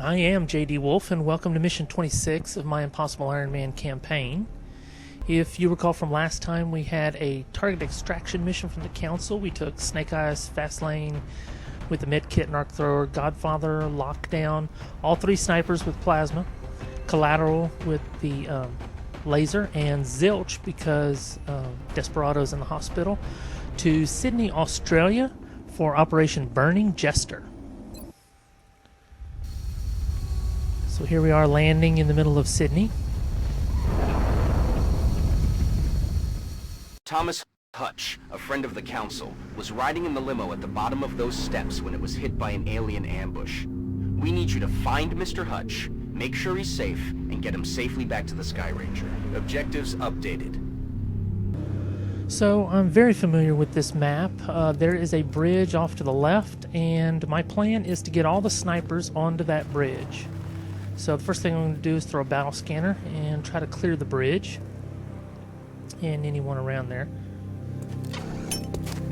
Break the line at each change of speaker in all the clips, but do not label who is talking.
I am JDWolf, and welcome to Mission 26 of my Impossible Ironman campaign. If you recall from last time, we had a target extraction mission from the Council. We took Snake Eyes, Fast Lane with the Medkit and Arc Thrower, Godfather, Lockdown, all three snipers with plasma, Collateral with the laser, and Zilch because Desperado's in the hospital, to Sidney, Australia for Operation Burning Jester. So here we are landing in the middle of Sidney.
Thomas Hutch, a friend of the Council, was riding in the limo at the bottom of those steps when it was hit by an alien ambush. We need you to find Mr. Hutch, make sure he's safe, and get him safely back to the Sky Ranger. Objectives updated.
So I'm very familiar with this map. There is a bridge off to the left, and my plan is to get all the snipers onto that bridge. So the first thing I'm going to do is throw a battle scanner and try to clear the bridge and anyone around there.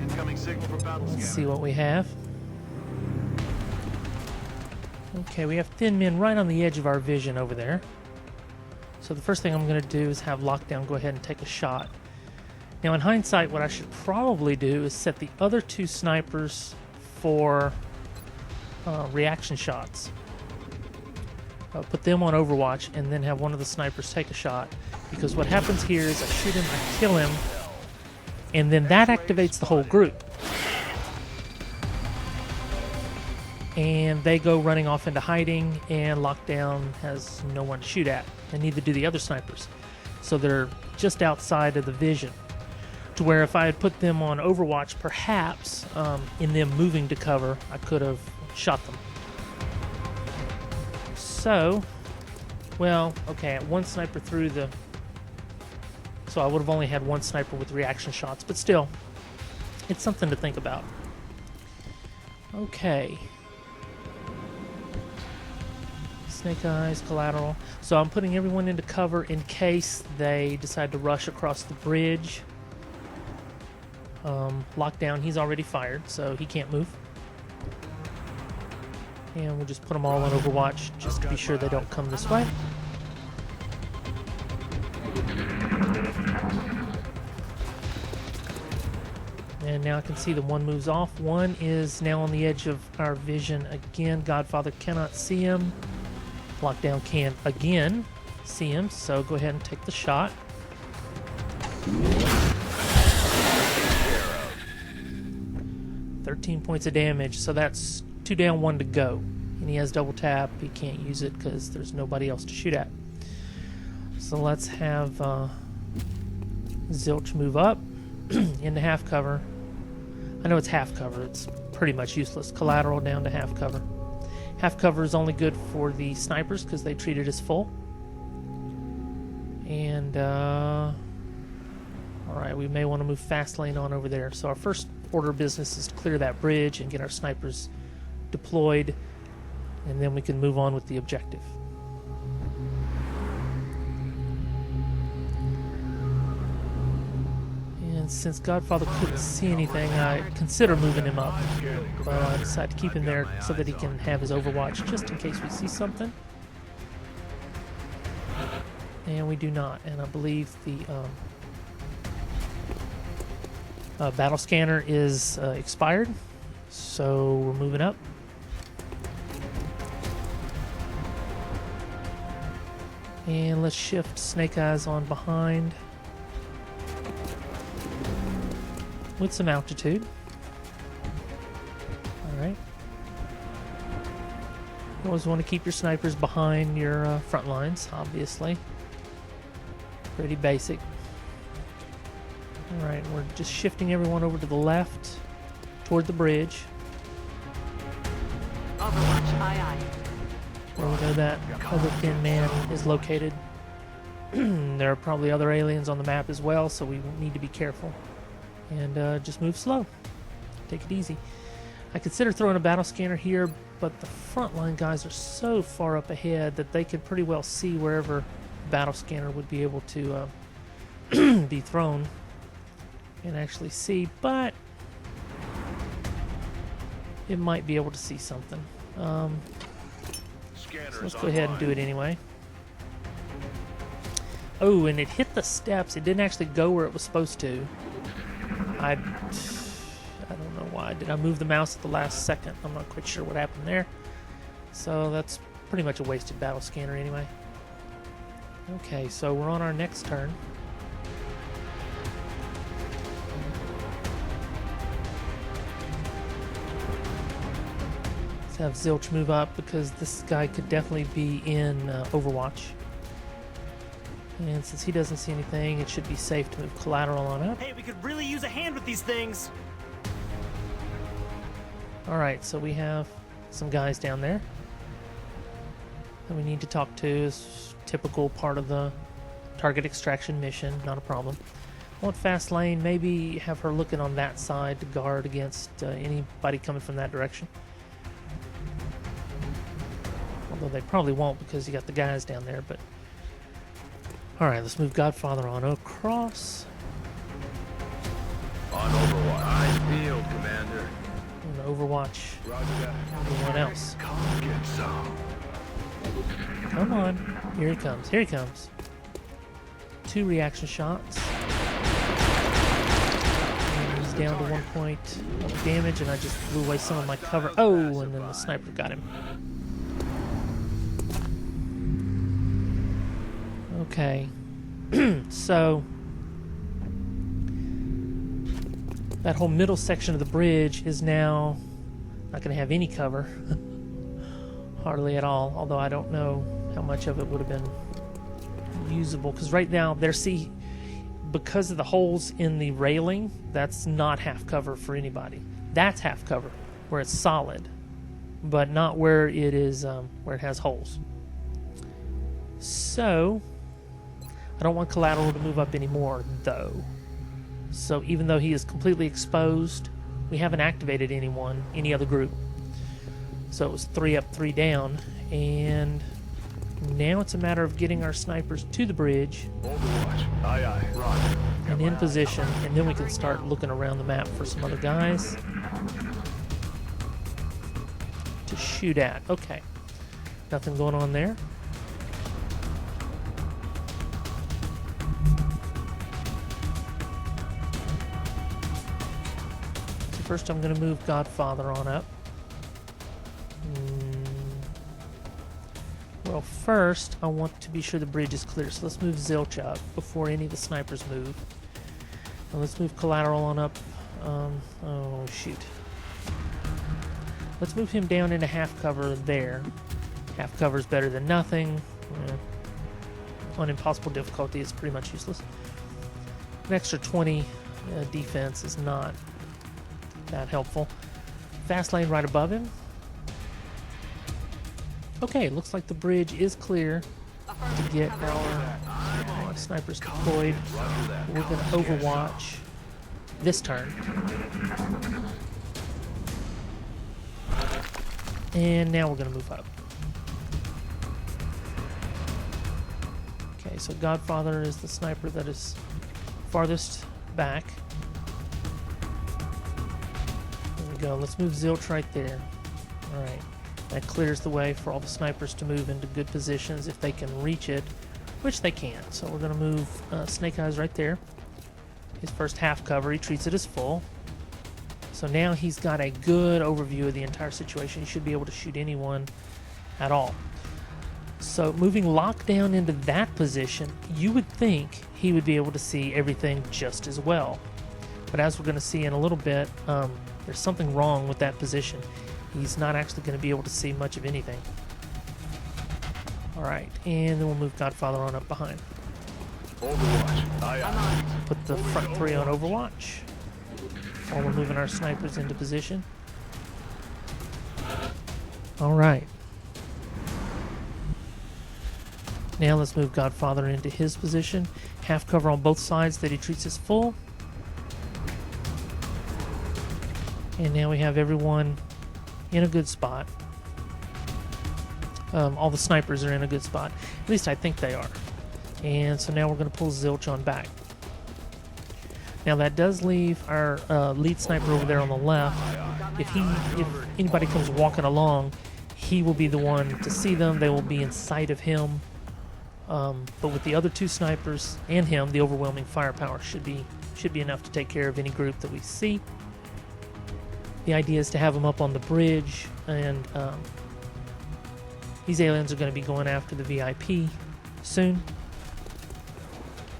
Incoming signal for battle
Let's
scanner.
see what we have. Okay, we have thin men right on the edge of our vision over there. So the first thing I'm going to do is have Lockdown go ahead and take a shot. Now in hindsight, what I should probably do is set the other two snipers for reaction shots. Put them on Overwatch and then have one of the snipers take a shot, because what happens here is I shoot him, I kill him, and then that activates the whole group. And they go running off into hiding, and Lockdown has no one to shoot at, and neither do the other snipers. So they're just outside of the vision, to where if I had put them on Overwatch, perhaps in them moving to cover, I could have shot them. So, well, okay, one sniper through the... So I would have only had one sniper with reaction shots, but still, it's something to think about. Okay. Snake Eyes, Collateral. So I'm putting everyone into cover in case they decide to rush across the bridge. Lockdown, he's already fired, so he can't move. And we'll just put them all on Overwatch just to be sure they don't come this way. And now I can see the one moves off. One is now on the edge of our vision again. Godfather cannot see him. Lockdown can again see him, so go ahead and take the shot. "13 points of damage, so that's 2 down, 1 to go. And he has double tap. He can't use it because there's nobody else to shoot at. So let's have Zilch move up into half cover. I know it's half cover. It's pretty much useless. Collateral down to half cover. Half cover is only good for the snipers because they treat it as full. And, alright, we may want to move Fast Lane on over there. So our first order of business is to clear that bridge and get our snipers deployed, and then we can move on with the objective. And since Godfather couldn't see anything, I consider moving him up, but I decided to keep him there so that he can have his Overwatch just in case we see something. And we do not, and I believe the battle scanner is expired, so we're moving up. And let's shift Snake Eyes on behind with some altitude. Alright. You always want to keep your snipers behind your front lines, obviously. Pretty basic. Alright, we're just shifting everyone over to the left, toward the bridge.
Overwatch, aye aye.
Where we know that other thin man is located. There are probably other aliens on the map as well, so we need to be careful. And just move slow. Take it easy. I consider throwing a battle scanner here, but the frontline guys are so far up ahead that they can pretty well see wherever the battle scanner would be able to be thrown and actually see, but it might be able to see something. So let's go ahead and do it anyway. Oh, and it hit the steps. It didn't actually go where it was supposed to. I don't know why. Did I move the mouse at the last second? I'm not quite sure what happened there. So that's pretty much a wasted battle scanner anyway. Okay, so we're on our next turn. Let's have Zilch move up because this guy could definitely be in Overwatch. And since he doesn't see anything, it should be safe to move collateral on up.
Hey, we could really use a hand with these things.
Alright, so we have some guys down there that we need to talk to. Is typical part of the target extraction mission, not a problem. I want fast lane, maybe have her looking on that side to guard against anybody coming from that direction. Although they probably won't because you got the guys down there, but... Alright, let's move Godfather on across.
On Overwatch. Eyes peeled, Commander.
And Overwatch
Roger that.
everyone else.
Come get some.
Come on. Here he comes. Here he comes. 2 reaction shots. And he's down to 1 point of damage, and I just blew away some of my cover. Oh, and then the sniper got him. Okay. So that whole middle section of the bridge is now not going to have any cover. Hardly at all, although I don't know how much of it would have been usable, because right now because of the holes in the railing, that's not half cover for anybody. That's half cover where it's solid, but not where it is where it has holes. So I don't want collateral to move up anymore, though. So even though he is completely exposed, we haven't activated any other group. So it was 3 up, 3 down, and now it's a matter of getting our snipers to the bridge
Overwatch. Aye, aye. Roger.
and in position, and then we can start looking around the map for some other guys to shoot at. Okay, nothing going on there. So first I'm going to move Godfather on up. Well, first, I want to be sure the bridge is clear, so let's move Zilch up before any of the snipers move. And let's move Collateral on up. Oh, shoot. Let's move him down into half cover there. Half cover is better than nothing. On impossible difficulty, it's pretty much useless. An extra 20 defense is not that helpful. Fast lane right above him. Okay, looks like the bridge is clear to get our snipers deployed. We're going to Overwatch this turn. And now we're going to move up. Okay, so Godfather is the sniper that is farthest back. There we go. Let's move Zilch right there. Alright. That clears the way for all the snipers to move into good positions if they can reach it, which they can. So we're going to move Snake Eyes right there. His first half cover, he treats it as full. So now he's got a good overview of the entire situation. He should be able to shoot anyone at all. So moving lockdown into that position, you would think he would be able to see everything just as well. But as we're going to see in a little bit, there's something wrong with that position. He's not actually going to be able to see much of anything. Alright, and then we'll move Godfather on up behind.
Overwatch. Aye, aye.
Put the front 3 on Overwatch while we're moving our snipers into position. Alright. Now let's move Godfather into his position. Half cover on both sides that he treats as full. And now we have everyone in a good spot. All the snipers are in a good spot. At least I think they are. And so now we're going to pull Zilch on back. Now that does leave our lead sniper over there on the left. If anybody comes walking along, he will be the one to see them. They will be in sight of him. But with the other 2 snipers and him, the overwhelming firepower should be enough to take care of any group that we see. The idea is to have them up on the bridge, and these aliens are going to be going after the VIP soon.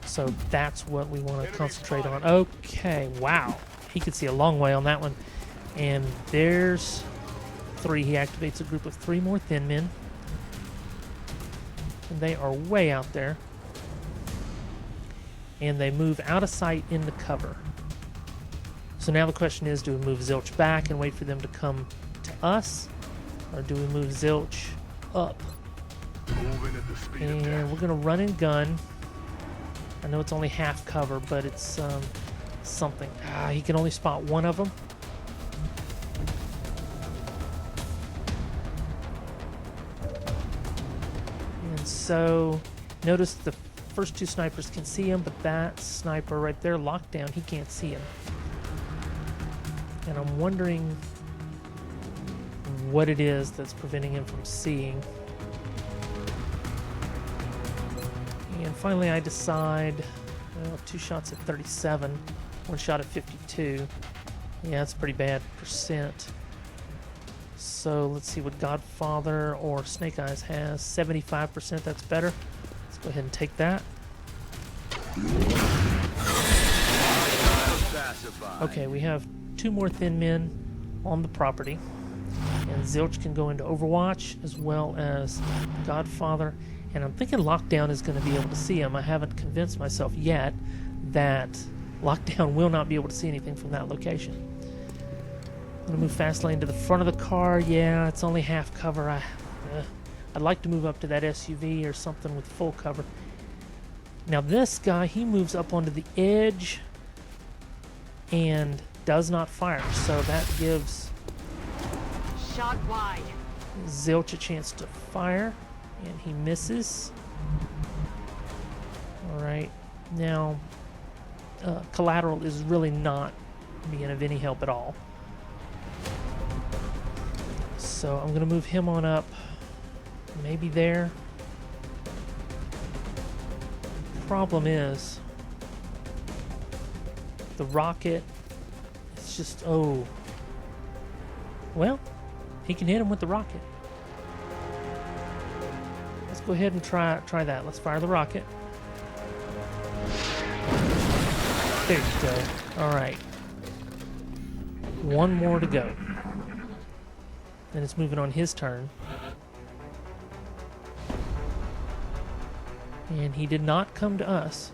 So that's what we want to concentrate on. Okay, wow. He could see a long way on that one. And there's 3. He activates a group of 3 more thin men. And they are way out there. And they move out of sight into cover. So now the question is, do we move Zilch back and wait for them to come to us? Or do we move Zilch up?
Moving at the speed of
And
death.
we're going to run and gun. I know it's only half cover, but it's something. He can only spot one of them. And so, notice the first 2 snipers can see him, but that sniper right there, locked down, he can't see him. And I'm wondering what it is that's preventing him from seeing. And finally I decide, well, 2 shots at 37, 1 shot at 52. Yeah, that's pretty bad percent. So let's see what Godfather or Snake Eyes has. 75%, that's better. Let's go ahead and take that. Okay, we have 2 more thin men on the property. And Zilch can go into Overwatch as well as Godfather. And I'm thinking Lockdown is going to be able to see him. I haven't convinced myself yet that Lockdown will not be able to see anything from that location. I'm going to move fast lane to the front of the car. Yeah, it's only half cover. I'd like to move up to that SUV or something with full cover. Now this guy, he moves up onto the edge and does not fire. So that gives
Shot wide.
Zilch a chance to fire. And he misses. Alright, now Collateral is really not being of any help at all. So I'm going to move him on up. Maybe there. Problem is, the rocket, it's just, oh. Well, he can hit him with the rocket. Let's go ahead and try that. Let's fire the rocket. There you go. Alright. 1 more to go. And it's moving on his turn. And he did not come to us.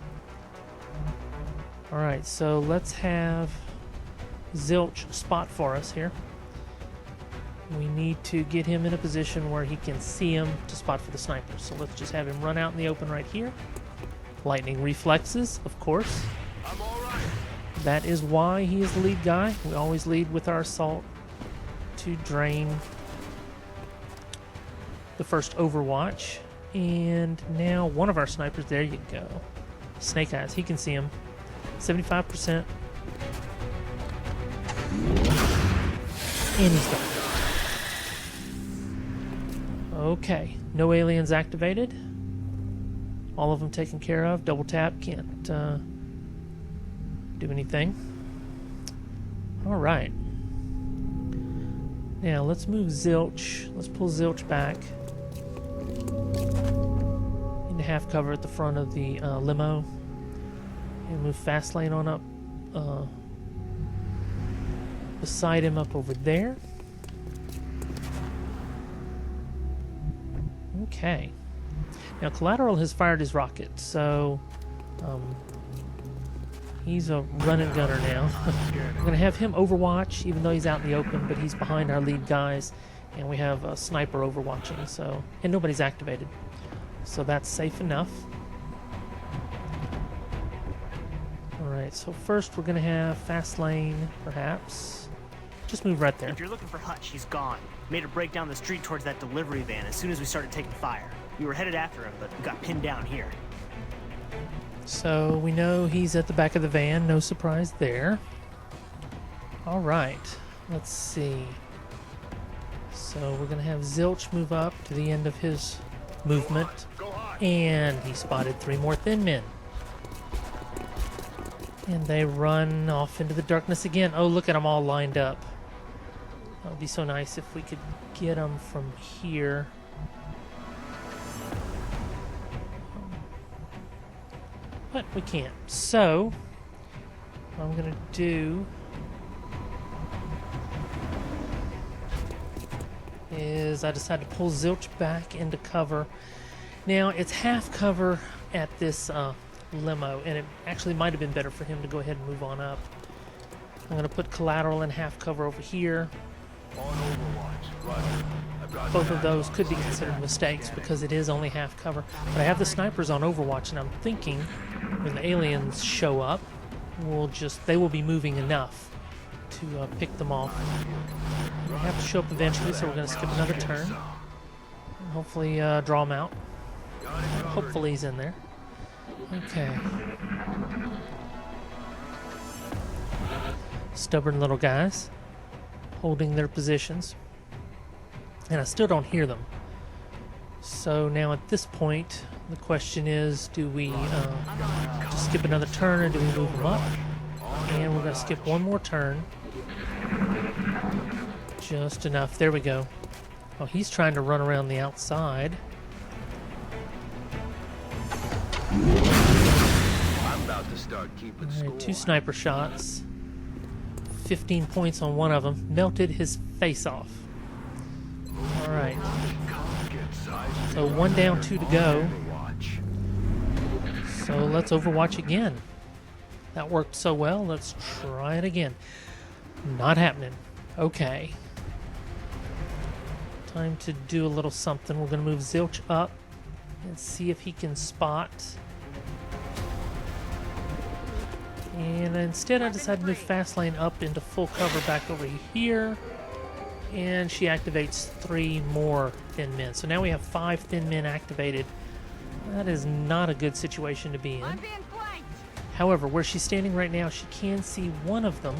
Alright, so let's have Zilch spot for us here. We need to get him in a position where he can see him to spot for the sniper. So let's just have him run out in the open right here. Lightning reflexes, of course.
I'm all right.
That is why he is the lead guy. We always lead with our assault to drain the first Overwatch. And now one of our snipers, there you go. Snake Eyes, he can see him. 75%. And he's gone. Okay, no aliens activated. All of them taken care of. Double tap, can't do anything. Alright. Now let's move Zilch. Let's pull Zilch back into half cover at the front of the limo. And move fast lane on up beside him up over there. Okay. Now Collateral has fired his rocket, so he's a run and gunner now. We're going to have him overwatch, even though he's out in the open, but he's behind our lead guys, and we have a sniper overwatching, so, and nobody's activated. So that's safe enough. Alright, so first we're going to have fast lane, perhaps. Just move right there.
If you're looking for Hutch, he's gone. Made a break down the street towards that delivery van as soon as we started taking fire. We were headed after him, but we got pinned down here.
So we know he's at the back of the van, no surprise there. Alright, let's see. So we're going to have Zilch move up to the end of his movement. And he spotted 3 more thin men. And they run off into the darkness again. Oh, look at them all lined up. That would be so nice if we could get them from here. But we can't. So, what I'm going to do is I decided to pull Zilch back into cover. Now, it's half cover at this limo, and it actually might have been better for him to go ahead and move on up. I'm going to put collateral in half cover over here. Both of those could be considered mistakes because it is only half cover. But I have the snipers on Overwatch, and I'm thinking when the aliens show up, they will be moving enough to pick them off. They have to show up eventually, so we're going to skip another turn. And hopefully draw him out. Hopefully he's in there. Okay. Stubborn little guys holding their positions. And I still don't hear them. So now at this point, the question is, do we just skip another turn or do we move them up? And we're going to skip one more turn. Just enough. There we go. Oh, he's trying to run around the outside.
I'm about to start keeping
All
score.
right, 2 sniper shots. 15 points on one of them. Melted his face off. Alright. So 1 down, 2 to go. So let's Overwatch again. That worked so well. Let's try it again. Not happening. Okay. Time to do a little something. We're going to move Zilch up and see if he can spot. And instead I decided to move Fastlane up into full cover back over here. And she activates 3 more thin men. So now we have 5 thin men activated. That is not a good situation to be in.
I'm being flanked.
However, where she's standing right now, she can see one of them.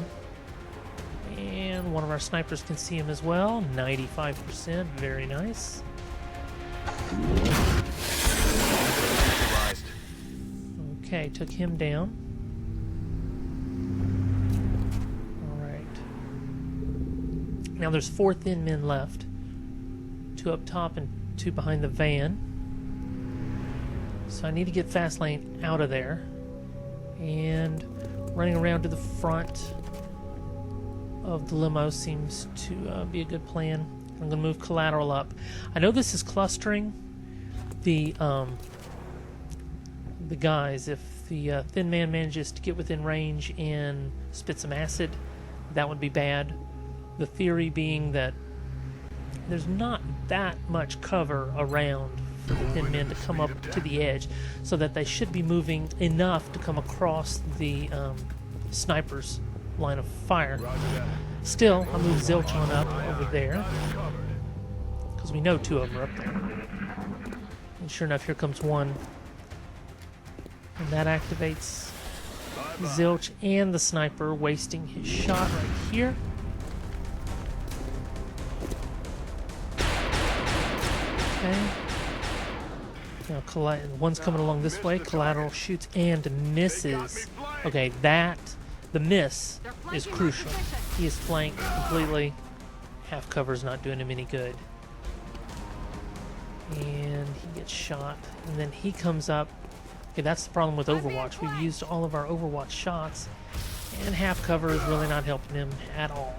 And one of our snipers can see him as well. 95%. Very nice. Okay, took him down. Now there's 4 thin men left. 2 up top and 2 behind the van. So I need to get Fastlane out of there. And running around to the front of the limo seems to be a good plan. I'm going to move collateral up. I know this is clustering the guys. If the thin man manages to get within range and spit some acid, that would be bad. The theory being that there's not that much cover around for the thin men to come up to the edge, so that they should be moving enough to come across the sniper's line of fire. Still, I'll move Zilch on up over there, because we know 2 of them are up there. And sure enough, here comes one. And that activates Zilch and the sniper, wasting his shot right here. Okay. Now, one's coming along this way. Collateral shoots and misses. Okay, the miss is crucial. He is flanked completely. Half cover's not doing him any good. And he gets shot. And then he comes up. Okay, that's the problem with Overwatch. We've used all of our Overwatch shots. And half cover is really not helping him at all.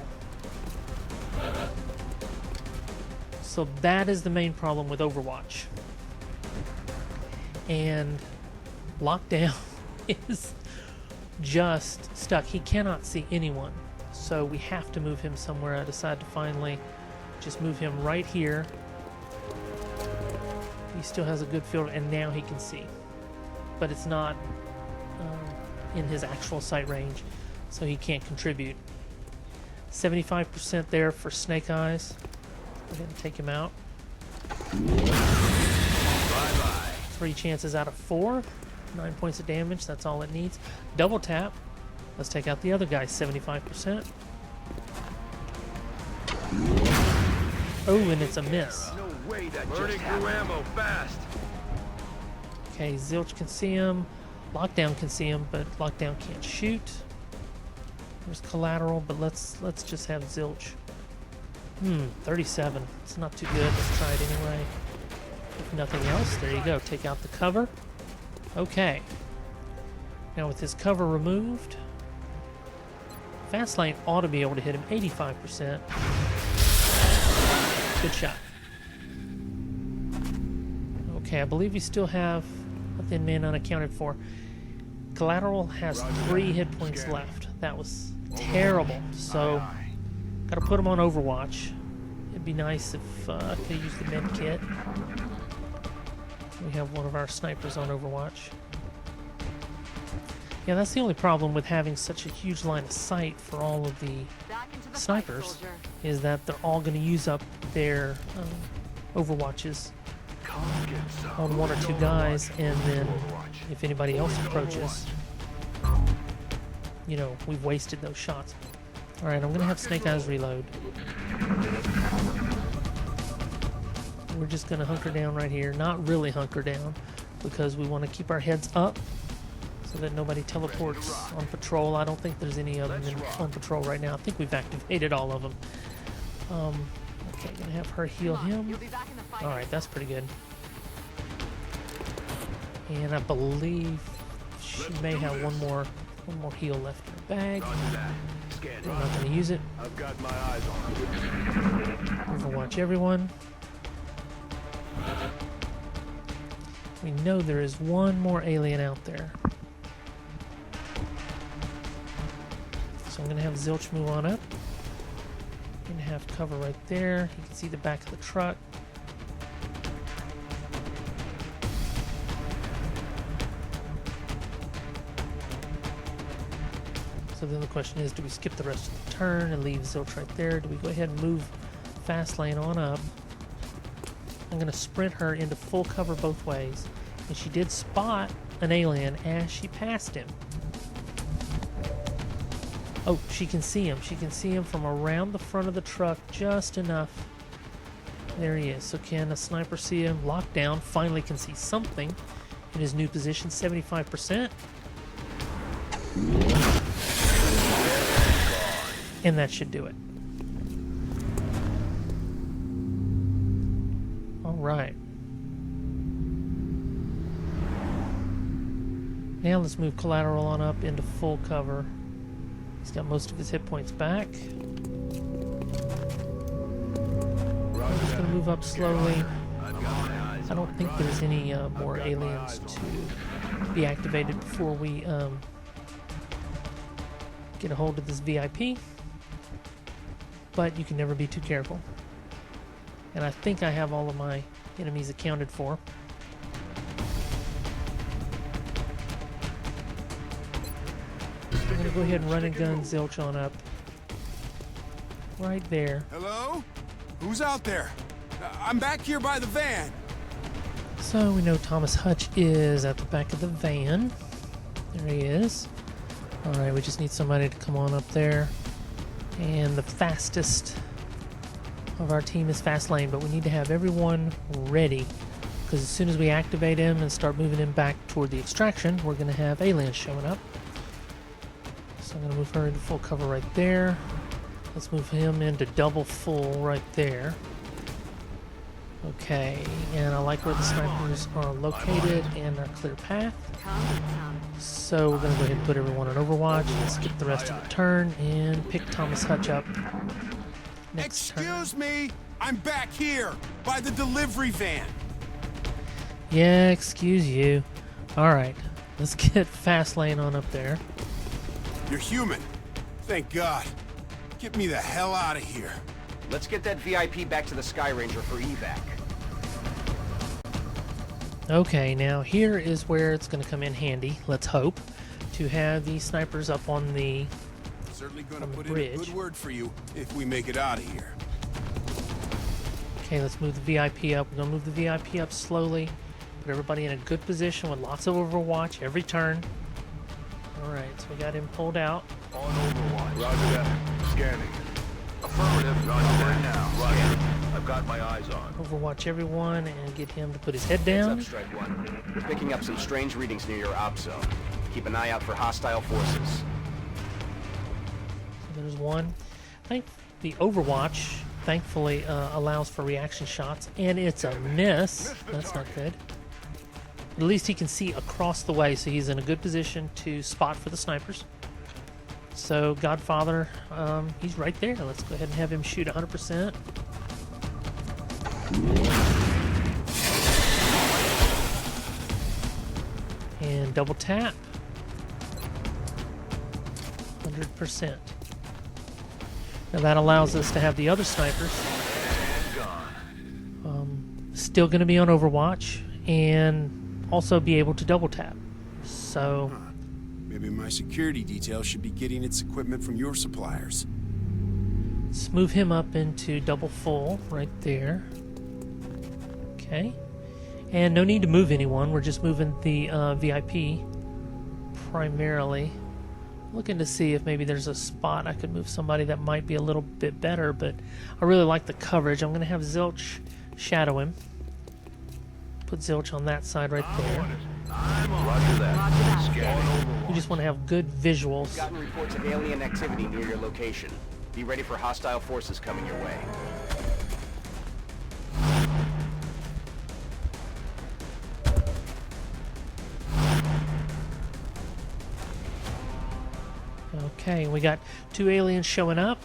So that is the main problem with Overwatch. And Lockdown is just stuck. He cannot see anyone. So we have to move him somewhere. I decided to finally just move him right here. He still has a good field, and now he can see. But it's not in his actual sight range, so he can't contribute. 75% there for Snake Eyes. Go ahead and take him out. 3 chances out of 4. 9 points of damage, that's all it needs. Double tap. Let's take out the other guy, 75%. Oh, and it's a miss.
No way that burning through ammo fast.
Okay, Zilch can see him. Lockdown can see him, but Lockdown can't shoot. There's collateral, but let's just have Zilch. 37. It's not too good. Let's try it anyway. If nothing else, there you go. Take out the cover. Okay. Now with his cover removed, Fastlane ought to be able to hit him 85%. Good shot. Okay, I believe we still have a thin man unaccounted for. Collateral has 3 hit points left. That was terrible. So, gotta put him on Overwatch. It'd be nice if I could use the med kit. We have one of our snipers on Overwatch. Yeah, that's the only problem with having such a huge line of sight for all of the snipers, is that they're all going to use up their Overwatches on 1 or 2 guys, and then if anybody else approaches, you know, we've wasted those shots. Alright, I'm going to have Snake Eyes reload. We're just going to hunker down right here. Not really hunker down, because we want to keep our heads up so that nobody teleports on patrol. I don't think there's any of them on patrol right now. I think we've activated all of them. Okay, going to have her heal him. Alright, that's pretty good. And I believe she may have one more heal left in her bag. We're not going to use it.
I've got my eyes on
Overwatch everyone. We know there is one more alien out there. So I'm going to have Zilch move on up. I'm going to have cover right there. You can see the back of the truck. So then the question is, do we skip the rest of the turn and leave Zilch right there? Do we go ahead and move Fastlane on up? I'm going to sprint her into full cover both ways. And she did spot an alien as she passed him. Oh, she can see him. She can see him from around the front of the truck just enough. There he is. So can a sniper see him? Lockdown finally can see something in his new position, 75%. And that should do it. All right. Now let's move Collateral on up into full cover. He's got most of his hit points back. I'm just going to move up slowly. I don't think there's any more aliens to be activated before we get a hold of this VIP. But you can never be too careful. And I think I have all of my enemies accounted for. I'm going to go ahead and run and gun Zilch on up. Right there.
Hello? Who's out there? I'm back here by the van.
So we know Thomas Hutch is at the back of the van. There he is. Alright, we just need somebody to come on up there. And the fastest of our team is Fastlane, but we need to have everyone ready, because as soon as we activate him and start moving him back toward the extraction, we're going to have aliens showing up. So I'm going to move her into full cover right there. Let's move him into double full right there. Okay, and I like where the snipers are located and our clear path. So we're going to go ahead and put everyone on Overwatch. Let's skip the rest of the turn and pick Thomas Hutch up next turn.
Excuse me, I'm back here by the delivery van.
Yeah, excuse you. Alright, let's get Fastlane on up there.
You're human. Thank God. Get me the hell out of here.
Let's get that VIP back to the Sky Ranger for evac.
Okay, now here is where it's going to come in handy, let's hope, to have these snipers up on the
Certainly gonna put
bridge.
in a good word for you if we make it out of here.
Okay, let's move the VIP up. We're going to move the VIP up slowly. Put everybody in a good position with lots of Overwatch every turn. Alright, so we got him pulled out.
On Overwatch. Roger that. Scanning. Affirmative. Roger that. Now. Roger. I've got got my eyes on.
Overwatch everyone and get him to put his head
Heads
down.
up, Strike One. We're picking up some strange readings near your op zone. Keep an eye out for hostile forces.
There's one. I think the Overwatch, thankfully, allows for reaction shots, and it's a miss. That's not good. At least he can see across the way, so he's in a good position to spot for the snipers. So Godfather, he's right there. Let's go ahead and have him shoot 100%. And double tap. 100%. Now that allows us to have the other snipers still going to be on Overwatch and also be able to double tap. So
Maybe my security detail should be getting its equipment from your suppliers.
let's move him up into double full right there. Okay. And no need to move anyone. We're just moving the VIP primarily. Looking to see if maybe there's a spot I could move somebody that might be a little bit better, but I really like the coverage. I'm going to have Zilch shadow him. Put Zilch on that side right there.
Roger that. Scanning.
We just want to have good visuals.
Gotten reports of alien activity near your location. Be ready for hostile forces coming your way.
Okay, we got 2 aliens showing up.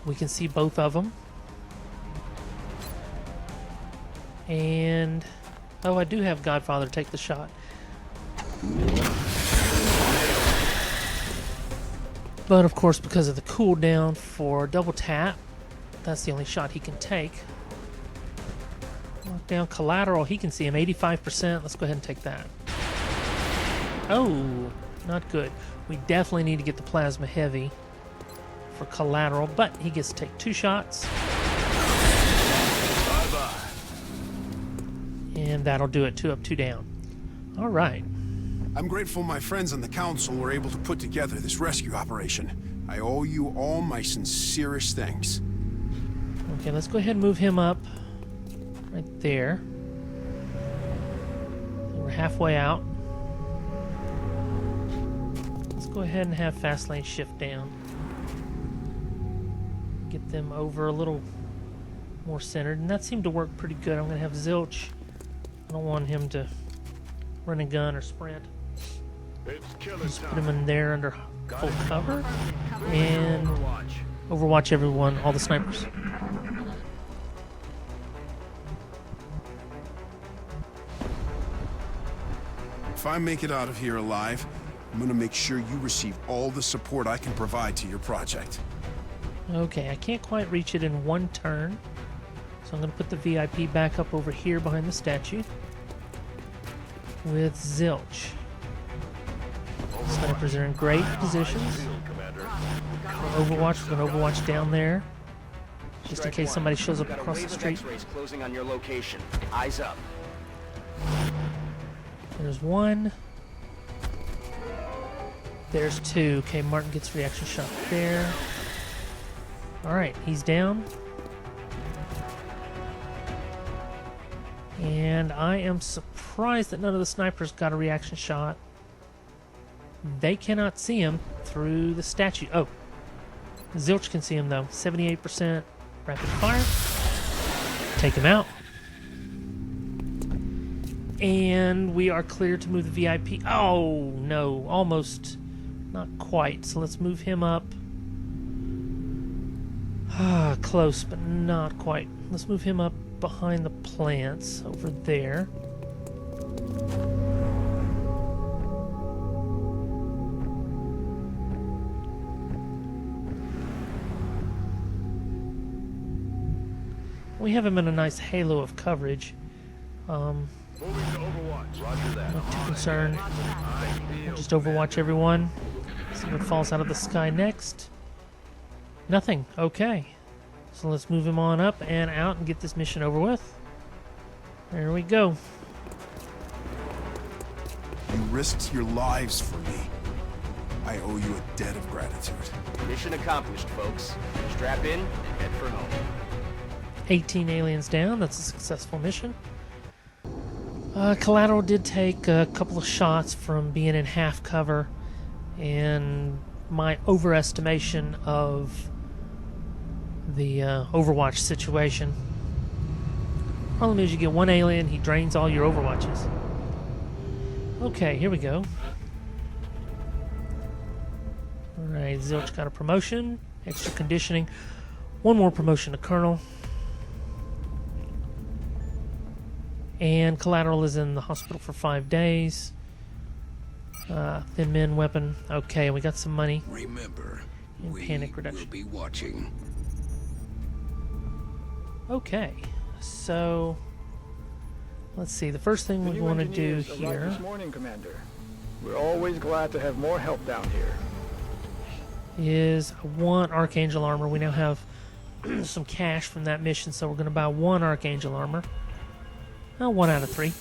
We can see both of them. And oh, I do have Godfather take the shot. But of course, because of the cooldown for double tap, that's the only shot he can take. Lockdown collateral, he can see him 85%. Let's go ahead and take that. Oh, not good. We definitely need to get the plasma heavy for collateral, but he gets to take 2 shots.
Bye-bye.
And that'll do it. 2 up, 2 down. All right.
I'm grateful my friends on the council were able to put together this rescue operation. I owe you all my sincerest thanks.
Okay, let's go ahead and move him up right there. And we're halfway out. Let's go ahead and have fast lane shift down. Get them over a little more centered, and that seemed to work pretty good. I'm going to have Zilch. I don't want him to run and gun or sprint.
It's killing
Just put
time.
him in there under full cover and
Overwatch.
overwatch everyone, all the snipers.
If I make it out of here alive, I'm gonna make sure you receive all the support I can provide to your project.
Okay, I can't quite reach it in one turn, so I'm going to put the VIP back up over here behind the statue with Zilch. Snipers are in great positions.
Field, Commander.
For Overwatch, we're going to Overwatch down there, just in
Strike
case
One.
somebody shows up
Got a
across the
wave of
street.
X-rays closing on your location. Eyes up.
There's 1. There's 2. Okay, Martin gets reaction shot there. Alright, he's down. And I am surprised that none of the snipers got a reaction shot. They cannot see him through the statue. Oh, Zilch can see him though. 78% rapid fire. Take him out. And we are clear to move the VIP. Oh, no. Almost. Not quite. So let's move him up. Ah, close, but not quite. Let's move him up behind the plants over there. We have him in a nice halo of coverage.
Moving to Overwatch. Roger that.
Not too concerned. We'll just overwatch everyone. See what falls out of the sky next. Nothing. Okay. So let's move him on up and out and get this mission over with. There we go.
You risked your lives for me. I owe you a debt of gratitude.
Mission accomplished, folks. Strap in and head for home.
18 aliens down. That's a successful mission. Collateral did take a couple of shots from being in half cover, and my overestimation of the Overwatch situation. Problem is, you get one alien, he drains all your Overwatches. Okay, here we go. Alright, Zilch got a promotion, extra conditioning, one more promotion to Colonel. And Collateral is in the hospital for 5 days. Thin men weapon. Okay, we got some money.
Remember,
And
we
panic reduction.
will be watching.
Okay, so let's see. The first thing we want to do here
This morning, Commander. We're always glad to have more help down here.
is I want Archangel armor. We now have some cash from that mission, so we're going to buy one Archangel armor. 1 out of 3.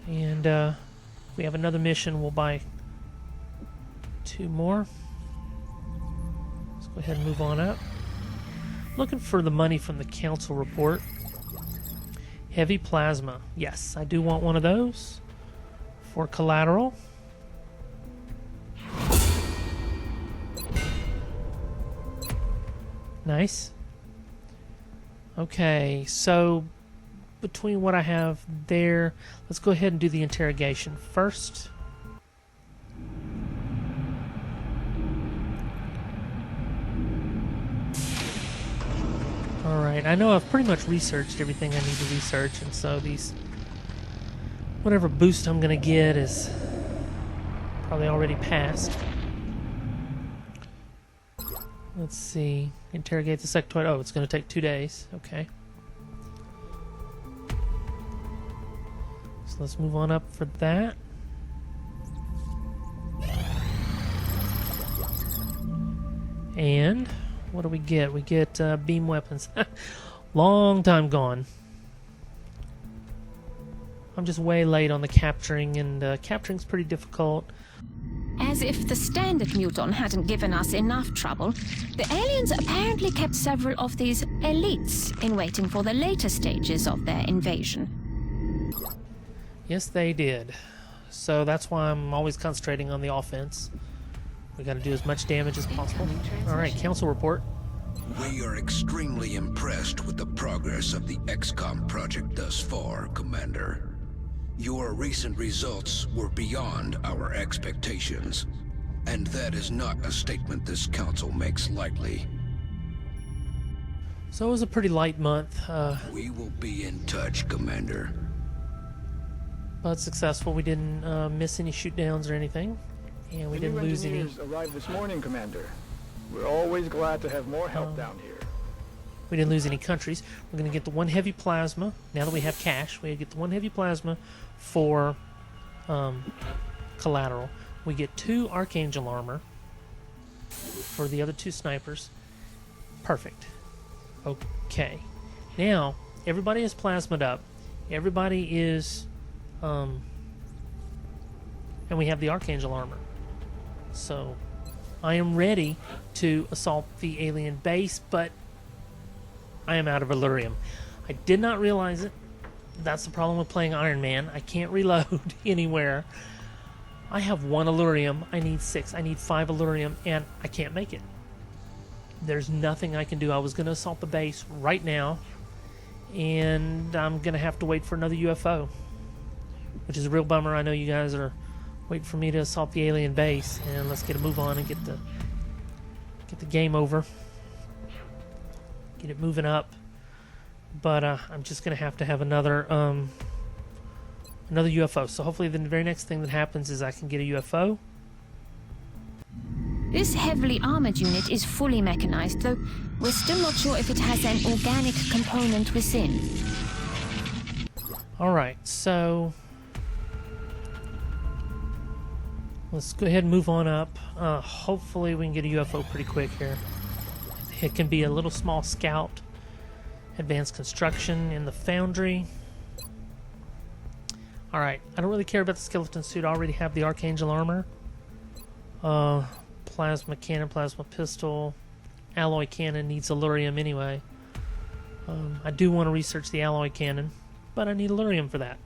And if we have another mission, we'll buy 2 more. Let's go ahead and move on up. Looking for the money from the council report. Heavy plasma. Yes, I do want one of those for Collateral. Nice. Okay, so between what I have there, let's go ahead and do the interrogation first. Alright, I know I've pretty much researched everything I need to research, and so these, whatever boost I'm going to get is probably already passed. Let's see. Interrogate the sectoid. Oh, it's going to take 2 days. Okay. So let's move on up for that. And what do we get? We get beam weapons. Long time gone. I'm just way late on the capturing, and capturing's pretty difficult.
As if the standard muton hadn't given us enough trouble, the aliens apparently kept several of these elites in waiting for the later stages of their invasion.
Yes, they did. So that's why I'm always concentrating on the offense. We got to do as much damage as possible. All right, council report.
We are extremely impressed with the progress of the XCom project thus far, Commander. Your recent results were beyond our expectations, and that is not a statement this council makes lightly.
So it was a pretty light month,
We will be in touch, Commander.
but successful. We didn't miss any shoot downs or anything, and we didn't lose any.
Arrived this morning, Commander. We're always glad to have more help down here.
We didn't lose any countries. We're going to get the one heavy plasma. Now that we have cash, we get the one heavy plasma for Collateral. We get 2 Archangel armor for the other 2 snipers. Perfect. Okay. Now, everybody is plasmaed up. Everybody is... and we have the Archangel armor. So, I am ready to assault the alien base, but I am out of Allurium. I did not realize it. That's the problem with playing Ironman. I can't reload anywhere. I have 1 Allurium. I need 6. I need 5 Allurium, and I can't make it. There's nothing I can do. I was going to assault the base right now, and I'm going to have to wait for another UFO, which is a real bummer. I know you guys are waiting for me to assault the alien base, and let's get a move on and get the game over. Get it moving up. But I'm just going to have another UFO. So hopefully the very next thing that happens is I can get a UFO.
This heavily armored unit is fully mechanized, though we're still not sure if it has an organic component within.
Alright, so let's go ahead and move on up. Hopefully we can get a UFO pretty quick here. It can be a little small scout. Advanced construction in the foundry. Alright, I don't really care about the skeleton suit. I already have the Archangel armor. Plasma cannon, plasma pistol. Alloy cannon needs Allurium anyway. I do want to research the alloy cannon, but I need Allurium for that.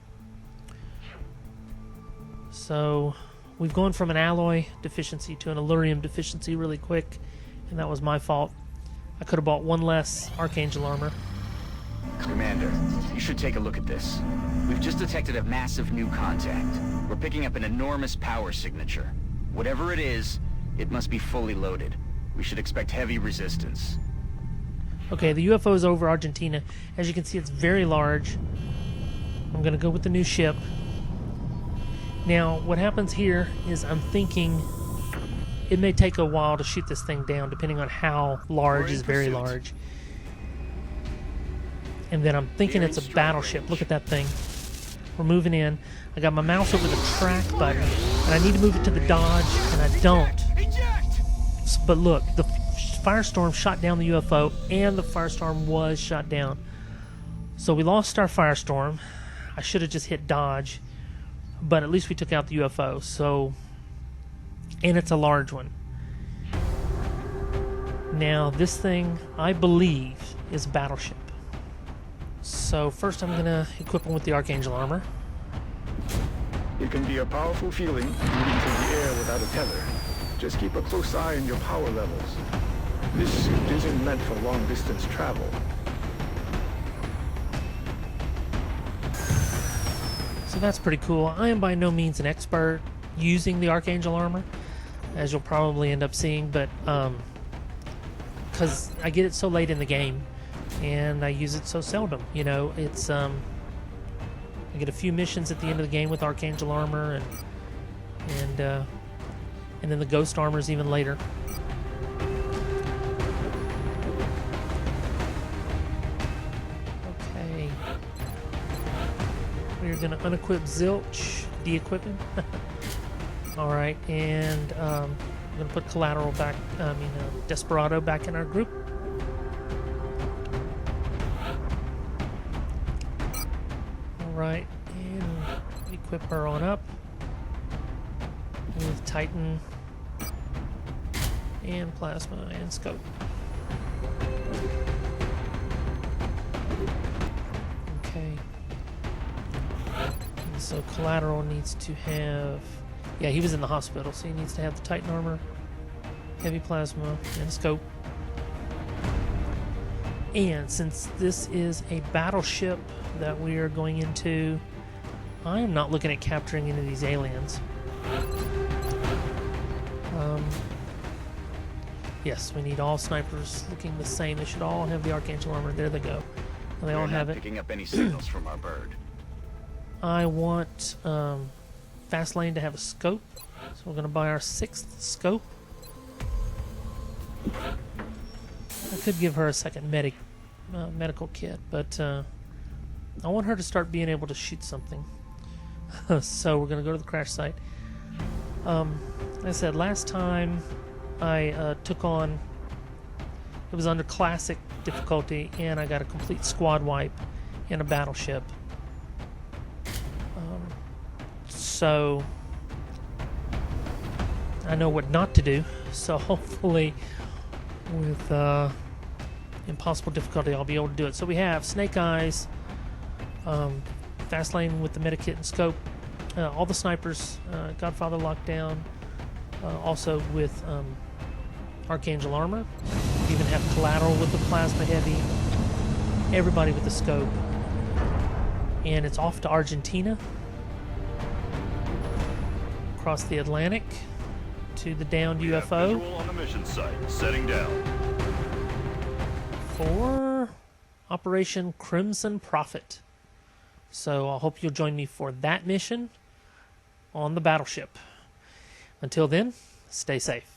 So we've gone from an alloy deficiency to an Allurium deficiency really quick, and that was my fault. I could have bought one less Archangel armor.
Commander, you should take a look at this. We've just detected a massive new contact. We're picking up an enormous power signature. Whatever it is, it must be fully loaded. We should expect heavy resistance.
Okay, the UFO is over Argentina. As you can see, it's very large. I'm going to go with the new ship. Now, what happens here is I'm thinking it may take a while to shoot this thing down, depending on how large is very large. And then I'm thinking it's a battleship. Look at that thing. We're moving in. I got my mouse over the track button, and I need to move it to the dodge, and I don't. But look, the firestorm shot down the UFO, and the firestorm was shot down. So we lost our firestorm. I should have just hit dodge, but at least we took out the UFO. So, and it's a large one. Now, this thing, I believe, is a battleship. So first I'm going to equip him with the Archangel armor.
It can be a powerful feeling moving through the air without a tether. Just keep a close eye on your power levels. This suit isn't meant for long-distance travel.
So that's pretty cool. I am by no means an expert using the Archangel armor, as you'll probably end up seeing, but because I get it so late in the game, and I use it so seldom. You know, it's I get a few missions at the end of the game with Archangel armor, and then the Ghost armor is even later. Okay, we're gonna unequip Zilch, de-equip him. All right, and I'm gonna put Collateral back. Desperado back in our group. Right, and equip her on up with Titan and Plasma and Scope. Okay. And so Collateral needs to have... Yeah, he was in the hospital, so he needs to have the Titan armor, Heavy Plasma, and Scope. And since this is a battleship that we are going into, I am not looking at capturing any of these aliens. Yes, we need all snipers looking the same. They should all have the Archangel armor. There they go. And they all have it.
Picking up any signals from our bird.
I want Fastlane to have a scope, so we're going to buy our 6th scope. I could give her a second medical kit, but I want her to start being able to shoot something. So we're going to go to the crash site. Like I said, last time I took on, it was under classic difficulty, and I got a complete squad wipe in a battleship. So I know what not to do. So hopefully with impossible difficulty I'll be able to do it. So we have Snake Eyes, Fastlane with the medikit and scope, all the snipers, Godfather Lockdown, also with Archangel armor. We even have Collateral with the Plasma Heavy, everybody with the scope. And it's off to Argentina, across the Atlantic to the downed UFO.
Visual on the mission site, setting down.
For Operation Crimson Prophet. So I hope you'll join me for that mission on the battleship. Until then, stay safe.